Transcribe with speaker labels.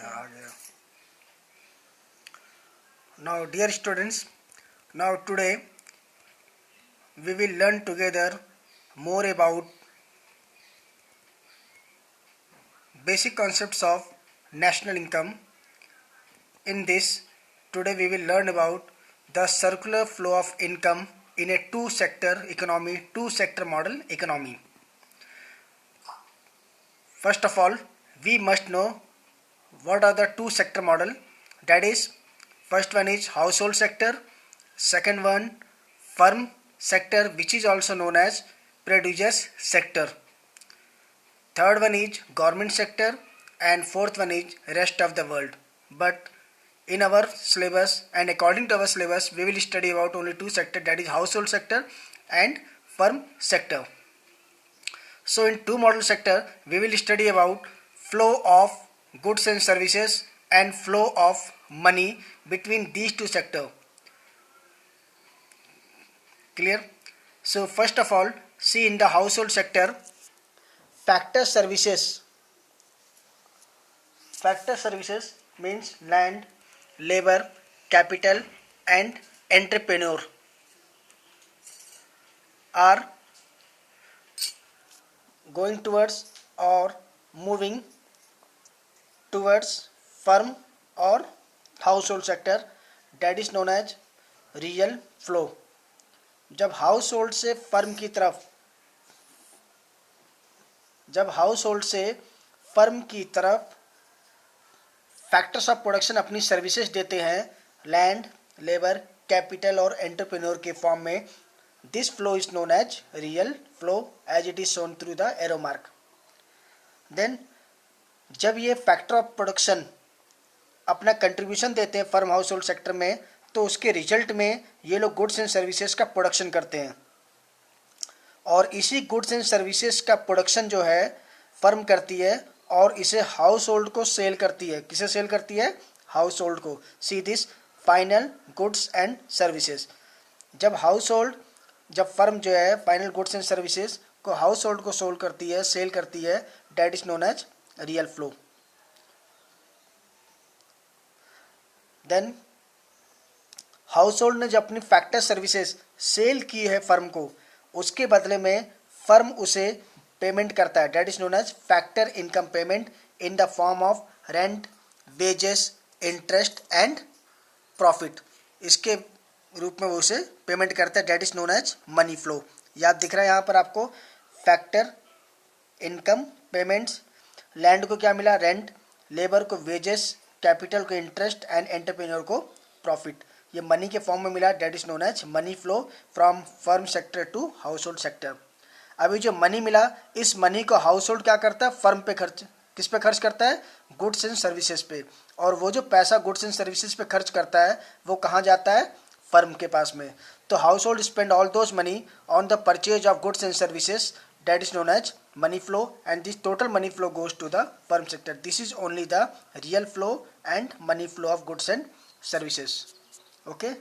Speaker 1: आ गया. Now, dear students, now today we will learn together more about basic concepts of national income. In this, today we will learn about the circular flow of income in a two-sector economy, two-sector model economy. First of all, we must know what are the two-sector model. That is, first one is household sector, second one firm sector, which is also known as produce sector. Third one is government sector, and fourth one is rest of the world. But in our syllabus and according to our syllabus, we will study about only two sectors, that is household sector and firm sector. So in two model sector, we will study about flow of goods and services and flow of money between these two sectors. Clear? So first of all, see in the household sector, factor services. Factor services means land, labor, capital and entrepreneur are going towards or moving towards firm or household sector, that is known as real flow. जब household से firm की तरफ factors of production अपनी services देते हैं land, labour, capital और entrepreneur के form में, this flow is known as real flow as it is shown through the arrow mark. Then जब ये फैक्टर ऑफ प्रोडक्शन अपना कंट्रीब्यूशन देते हैं फर्म हाउस होल्ड सेक्टर में, तो उसके रिजल्ट में ये लोग गुड्स एंड सर्विसेज का प्रोडक्शन करते हैं और इसी गुड्स एंड सर्विसेज का प्रोडक्शन जो है फर्म करती है और इसे हाउस होल्ड को सेल करती है. किसे सेल करती है? हाउस होल्ड को. See this final goods and services. जब फर्म जो है फाइनल गुड्स एंड सर्विसेज को हाउस होल्ड को सोल्ड करती है, सेल करती है, that is known as real flow. Then household ने जब अपनी फैक्टर सर्विसेज सेल की है फर्म को, उसके बदले में फर्म उसे पेमेंट करता है, that is known as factor income payment in the form of rent, wages, interest and profit. इसके रूप में वो उसे पेमेंट करता है, that is known as money flow. याद दिख रहा है यहाँ पर आपको, फैक्टर इनकम पेमेंट्स. लैंड को क्या मिला? रेंट. लेबर को वेजेस, कैपिटल को इंटरेस्ट एंड एंटरप्रेन्योर को प्रॉफिट. ये मनी के फॉर्म में मिला, that is known as money flow from firm sector to household sector. अभी जो मनी मिला, इस मनी को हाउस होल्ड क्या करता है? फर्म पे खर्च. किस पे खर्च करता है? गुड्स एंड सर्विसेज पे. और वो जो पैसा गुड्स एंड सर्विसेज पे खर्च करता है वो कहाँ जाता है? फर्म के पास में. तो house hold spend all those money on the purchase of goods and services, that is known as money flow, and this total money flow goes to the firm sector. This is only the real flow and money flow of goods and services. Okay.